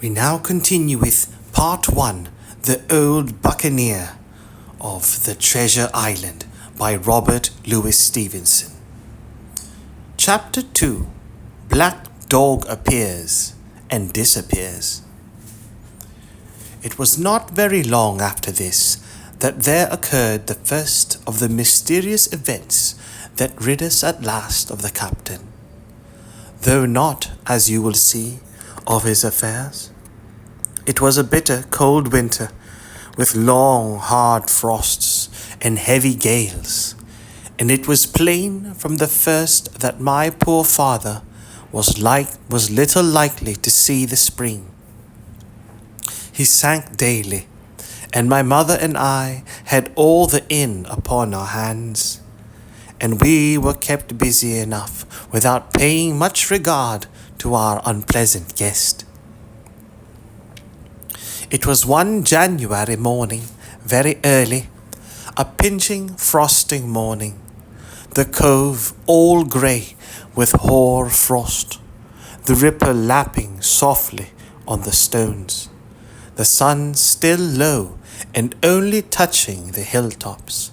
We now continue with Part 1, The Old Buccaneer of the Treasure Island by Robert Louis Stevenson. Chapter 2, Black Dog Appears and Disappears. It was not very long after this that there occurred the first of the mysterious events that rid us at last of the captain, though not, as you will see, of his affairs. It was a bitter, cold winter, with long, hard frosts and heavy gales, and it was plain from the first that my poor father was little likely to see the spring. He sank daily, and my mother and I had all the inn upon our hands, and we were kept busy enough without paying much regard to our unpleasant guest. It was one January morning, very early, a pinching, frosting morning, the cove all grey with hoar frost, the ripple lapping softly on the stones, the sun still low and only touching the hilltops,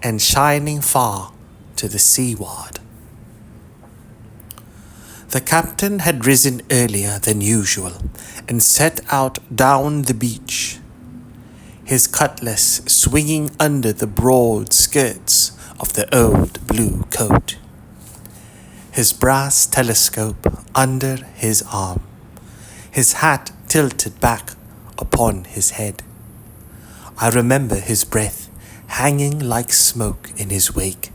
and shining far to the seaward. The captain had risen earlier than usual and set out down the beach, his cutlass swinging under the broad skirts of the old blue coat, his brass telescope under his arm, his hat tilted back upon his head. I remember his breath hanging like smoke in his wake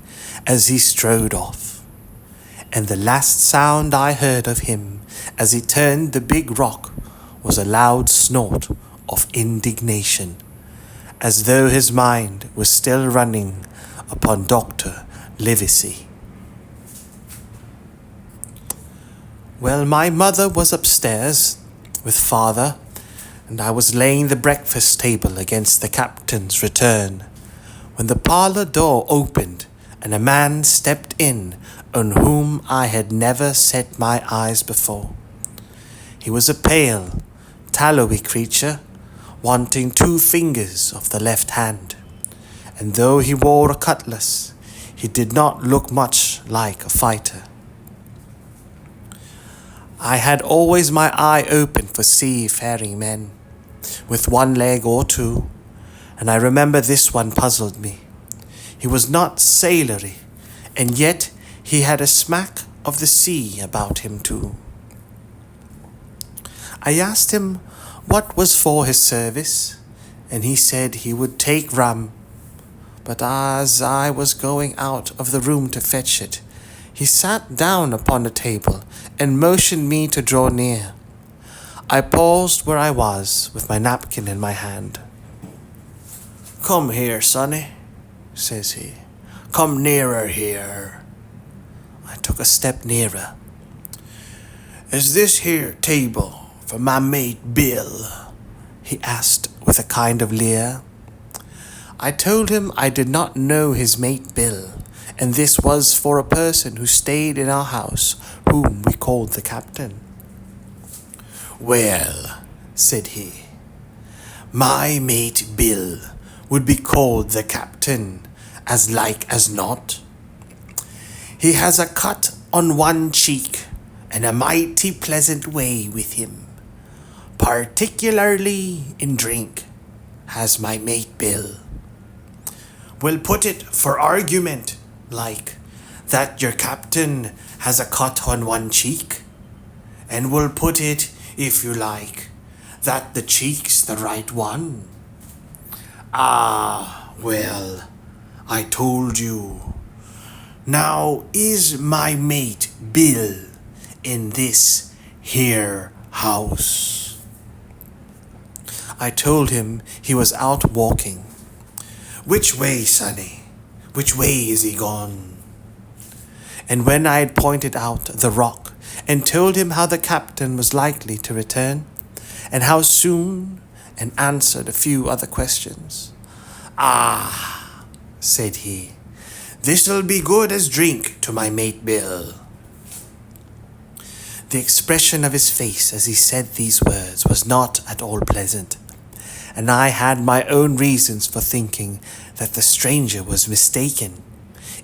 as he strode off, and the last sound I heard of him as he turned the big rock was a loud snort of indignation, as though his mind was still running upon Dr. Livesey. Well, my mother was upstairs with father, and I was laying the breakfast table against the captain's return, when the parlour door opened and a man stepped in on whom I had never set my eyes before. He was a pale, tallowy creature, wanting 2 fingers of the left hand, and though he wore a cutlass, he did not look much like a fighter. I had always my eye open for seafaring men, with 1 leg or 2, and I remember this one puzzled me. He was not sailory, and yet he had a smack of the sea about him too. I asked him what was for his service, and he said he would take rum, but as I was going out of the room to fetch it, he sat down upon the table and motioned me to draw near. I paused where I was with my napkin in my hand. "Come here, sonny," says he. "Come nearer here." I took a step nearer. "Is this here table for my mate Bill?" he asked with a kind of leer. I told him I did not know his mate Bill, and this was for a person who stayed in our house, whom we called the captain. "Well," said he, "my mate Bill would be called the captain, as like as not. He has a cut on 1 cheek, and a mighty pleasant way with him, particularly in drink, has my mate Bill. We'll put it for argument, like, that your captain has a cut on 1 cheek, and we'll put it, if you like, that the cheek's the right one. Ah, well, I told you. Now, is my mate Bill in this here house?" I told him he was out walking. "Which way, sonny? Which way is he gone?" And when I had pointed out the rock and told him how the captain was likely to return, and how soon, and answered a few other questions, "Ah," said he, "this'll be good as drink to my mate Bill." The expression of his face as he said these words was not at all pleasant, and I had my own reasons for thinking that the stranger was mistaken,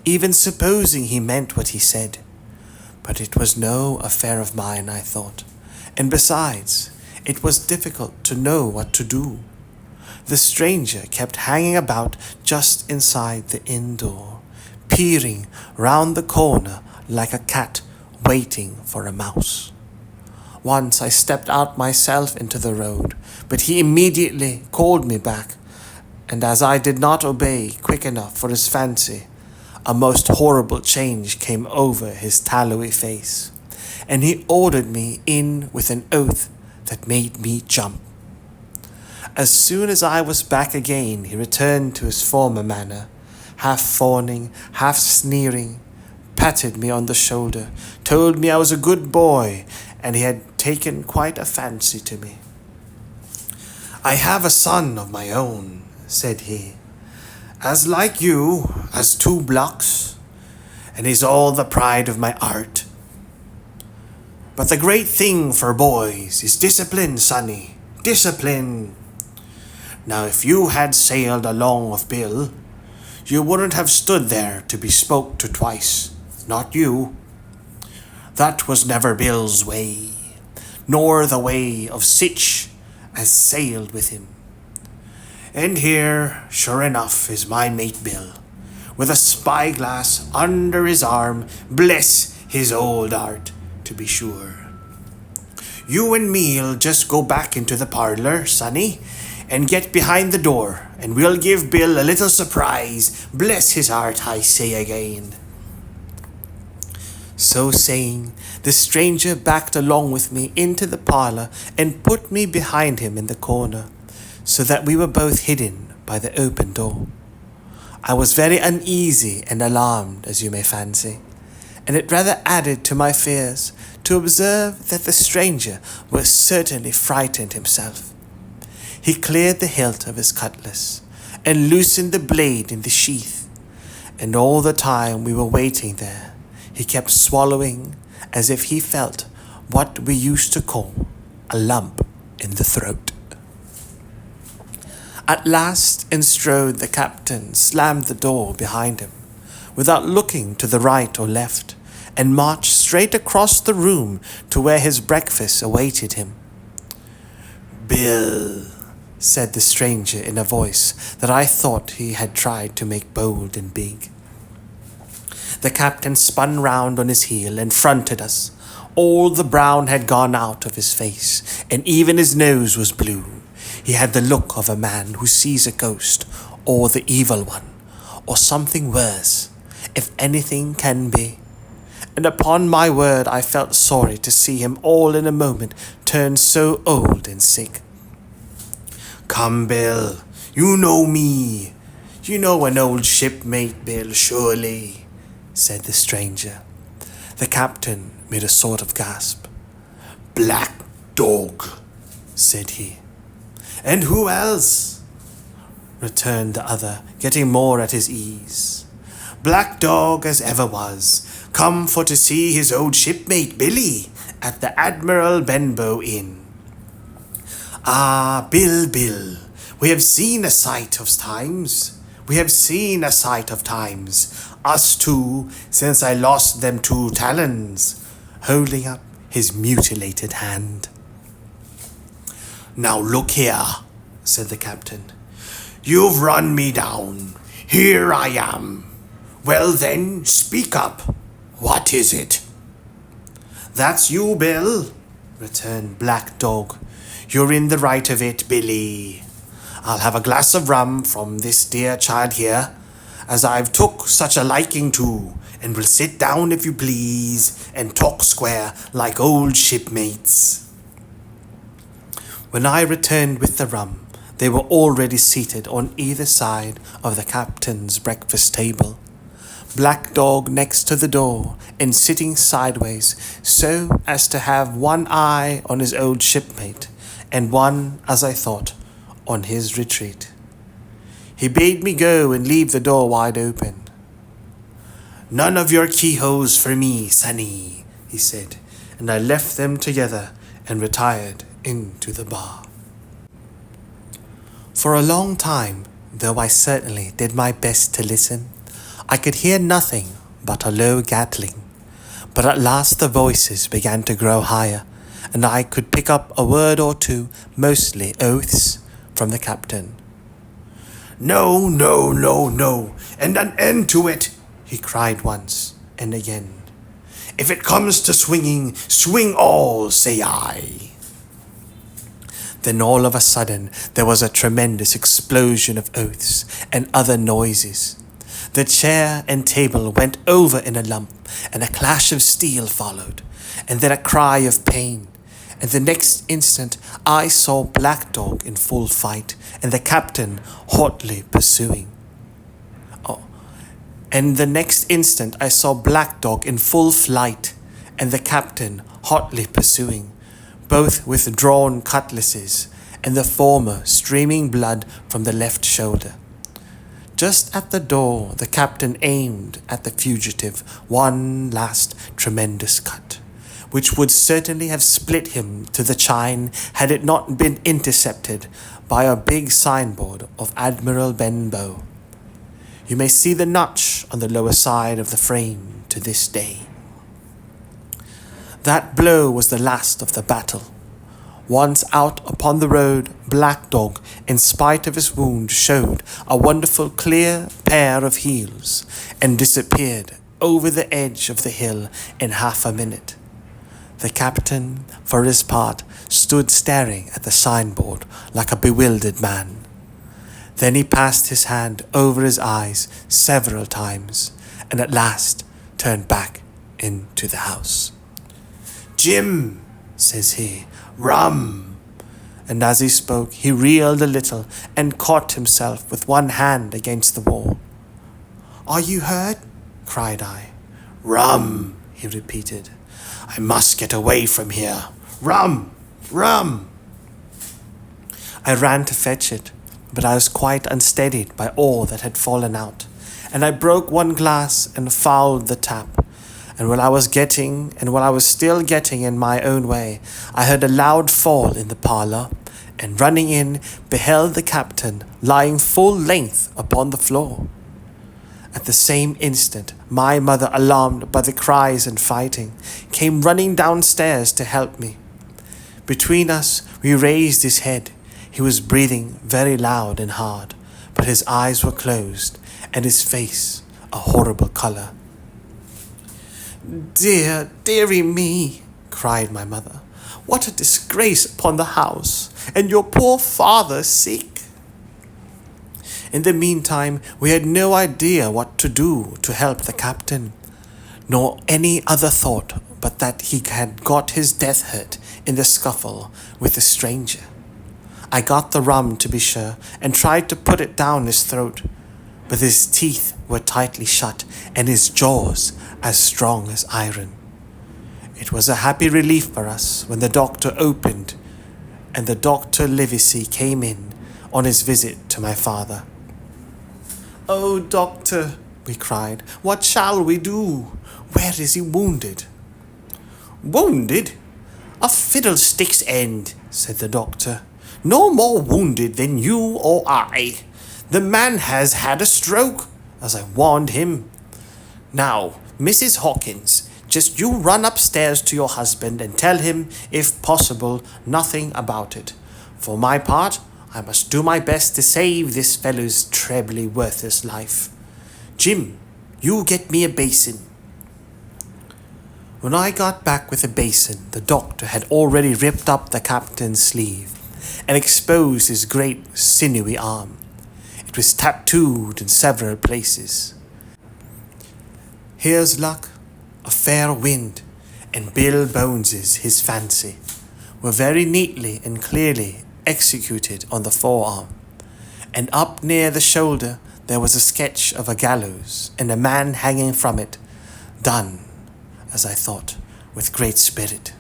even supposing he meant what he said. But it was no affair of mine, I thought, and besides, it was difficult to know what to do. The stranger kept hanging about just inside the inn door, peering round the corner like a cat waiting for a mouse. Once I stepped out myself into the road, but he immediately called me back, and as I did not obey quick enough for his fancy, a most horrible change came over his tallowy face, and he ordered me in with an oath that made me jump. As soon as I was back again, he returned to his former manner, half fawning, half sneering, patted me on the shoulder, told me I was a good boy, and he had taken quite a fancy to me. "I have a son of my own," said he, "as like you as two blocks, and he's all the pride of my heart. But the great thing for boys is discipline, sonny, discipline. Now if you had sailed along of Bill, you wouldn't have stood there to be spoke to twice, not you. That was never Bill's way, nor the way of sich as sailed with him. And here, sure enough, is my mate Bill, with a spyglass under his arm, bless his old heart, to be sure. You and me'll just go back into the parlour, sonny, and get behind the door, and we'll give Bill a little surprise, bless his heart, I say again." So saying, the stranger backed along with me into the parlour and put me behind him in the corner, so that we were both hidden by the open door. I was very uneasy and alarmed, as you may fancy, and it rather added to my fears to observe that the stranger was certainly frightened himself. He cleared the hilt of his cutlass and loosened the blade in the sheath, and all the time we were waiting there, he kept swallowing as if he felt what we used to call a lump in the throat. At last, in strode the captain, slammed the door behind him, without looking to the right or left, and marched straight across the room to where his breakfast awaited him. "Bill," said the stranger in a voice that I thought he had tried to make bold and big. The captain spun round on his heel and fronted us. All the brown had gone out of his face, and even his nose was blue. He had the look of a man who sees a ghost, or the evil one, or something worse, if anything can be. And upon my word, I felt sorry to see him all in a moment turn so old and sick. "Come, Bill, you know me. You know an old shipmate, Bill, surely," said the stranger. The captain made a sort of gasp. "Black dog," said he. "And who else?" returned the other, getting more at his ease. "Black dog as ever was, come for to see his old shipmate Billy at the Admiral Benbow Inn. Ah, Bill, Bill, we have seen a sight of times. We have seen a sight of times, us two, since I lost them 2 talons, holding up his mutilated hand. "Now look here," said the captain. "You've run me down. Here I am. Well then, speak up. What is it?" "That's you, Bill," returned Black Dog. "You're in the right of it, Billy. I'll have a glass of rum from this dear child here, as I've took such a liking to, and we'll sit down, if you please, and talk square like old shipmates." When I returned with the rum, they were already seated on either side of the captain's breakfast table. Black Dog next to the door, and sitting sideways so as to have one eye on his old shipmate, and one, as I thought, on his retreat. He bade me go and leave the door wide open. "None of your keyholes for me, sonny," he said, and I left them together and retired into the bar. For a long time, though I certainly did my best to listen, I could hear nothing but a low gattling. But at last the voices began to grow higher, and I could pick up a word or two, mostly oaths, from the captain. "No, no, no, no, and an end to it," he cried once and again. "If it comes to swinging, swing all, say I." Then all of a sudden there was a tremendous explosion of oaths and other noises. The chair and table went over in a lump, and a clash of steel followed, and then a cry of pain. And the next instant I saw Black Dog in full fight, and the captain hotly pursuing. And the next instant I saw Black Dog in full flight, and the captain hotly pursuing, both with drawn cutlasses, and the former streaming blood from the left shoulder. Just at the door, the captain aimed at the fugitive one last tremendous cut, which would certainly have split him to the chine had it not been intercepted by a big signboard of Admiral Benbow. You may see the notch on the lower side of the frame to this day. That blow was the last of the battle. Once out upon the road, Black Dog, in spite of his wound, showed a wonderful clear pair of heels and disappeared over the edge of the hill in half a minute. The captain, for his part, stood staring at the signboard like a bewildered man. Then he passed his hand over his eyes several times, and at last turned back into the house. "Jim," says he, "rum." And as he spoke, he reeled a little and caught himself with one hand against the wall. "Are you hurt?" cried I. "Rum," he repeated. "I must get away from here. Rum, rum." I ran to fetch it, but I was quite unsteadied by all that had fallen out, and I broke one glass and fouled the tap. And while I was still getting in my own way, I heard a loud fall in the parlour, and running in, beheld the captain lying full length upon the floor. At the same instant, my mother, alarmed by the cries and fighting, came running downstairs to help me. Between us, we raised his head. He was breathing very loud and hard, but his eyes were closed, and his face a horrible colour. "Dear, dearie me," cried my mother. "What a disgrace upon the house, and your poor father sick." In the meantime, we had no idea what to do to help the captain, nor any other thought but that he had got his death hurt in the scuffle with the stranger. I got the rum, to be sure, and tried to put it down his throat, but his teeth were tightly shut and his jaws as strong as iron. It was a happy relief for us when the doctor opened, and the Dr. Livesey came in on his visit to my father. "Oh, doctor," we cried, "what shall we do? Where is he wounded?" "Wounded? A fiddlestick's end," said the doctor. "No more wounded than you or I. The man has had a stroke, as I warned him. Now, Mrs. Hawkins, just you run upstairs to your husband and tell him, if possible, nothing about it. For my part, I must do my best to save this fellow's trebly worthless life. Jim, you get me a basin." When I got back with a basin, the doctor had already ripped up the captain's sleeve and exposed his great sinewy arm. It was tattooed in several places. "Here's luck, a fair wind, and Bill Bones's his fancy," were very neatly and clearly executed on the forearm, and up near the shoulder there was a sketch of a gallows and a man hanging from it, done, as I thought, with great spirit.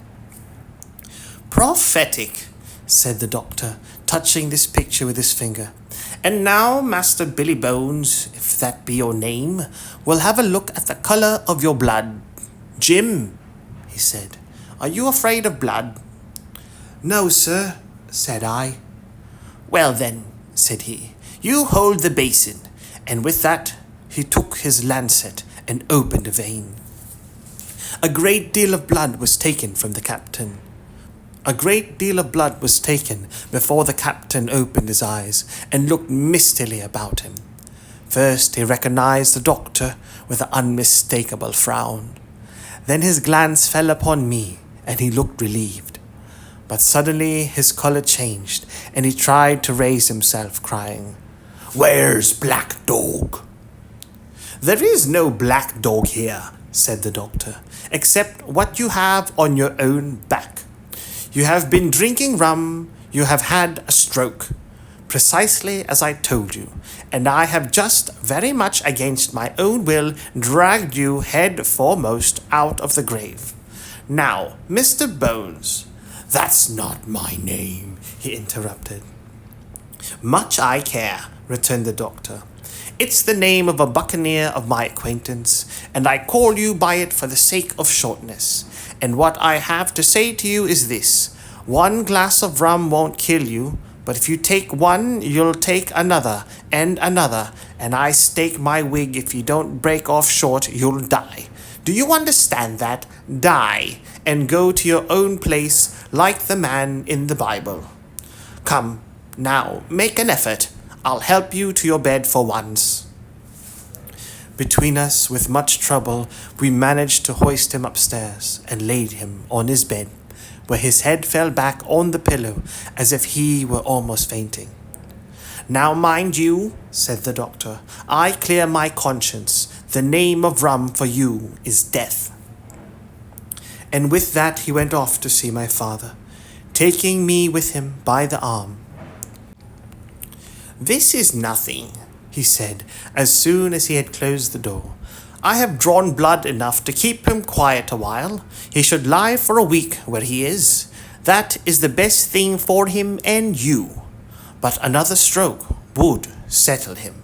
"Prophetic," said the doctor, touching this picture with his finger. "And now, Master Billy Bones, if that be your name, we'll have a look at the colour of your blood. Jim," he said, Are you afraid of blood?" "No, sir," said I. "Well then," said he, "you hold the basin." And with that he took his lancet and opened a vein. A great deal of blood was taken from the captain. A great deal of blood was taken before the captain opened his eyes and looked mistily about him. First he recognized the doctor with an unmistakable frown. Then his glance fell upon me, and he looked relieved. But suddenly his colour changed, and he tried to raise himself, crying, "Where's Black Dog?" "There is no black dog here," said the doctor, "except what you have on your own back. You have been drinking rum, you have had a stroke, precisely as I told you, and I have just, very much against my own will, dragged you head foremost out of the grave. Now, Mr. Bones—" "That's not my name," he interrupted. "Much I care," returned the doctor. "It's the name of a buccaneer of my acquaintance, and I call you by it for the sake of shortness. And what I have to say to you is this: one glass of rum won't kill you, but if you take one, you'll take another, and I stake my wig if you don't break off short, you'll die. Do you understand that? Die, and go to your own place like the man in the Bible. Come, now, make an effort. I'll help you to your bed for once." Between us, with much trouble, we managed to hoist him upstairs and laid him on his bed, where his head fell back on the pillow as if he were almost fainting. "Now mind you," said the doctor, "I clear my conscience. The name of rum for you is death." And with that he went off to see my father, taking me with him by the arm. "This is nothing," he said, as soon as he had closed the door. "I have drawn blood enough to keep him quiet a while. He should lie for a week where he is. That is the best thing for him and you. But another stroke would settle him."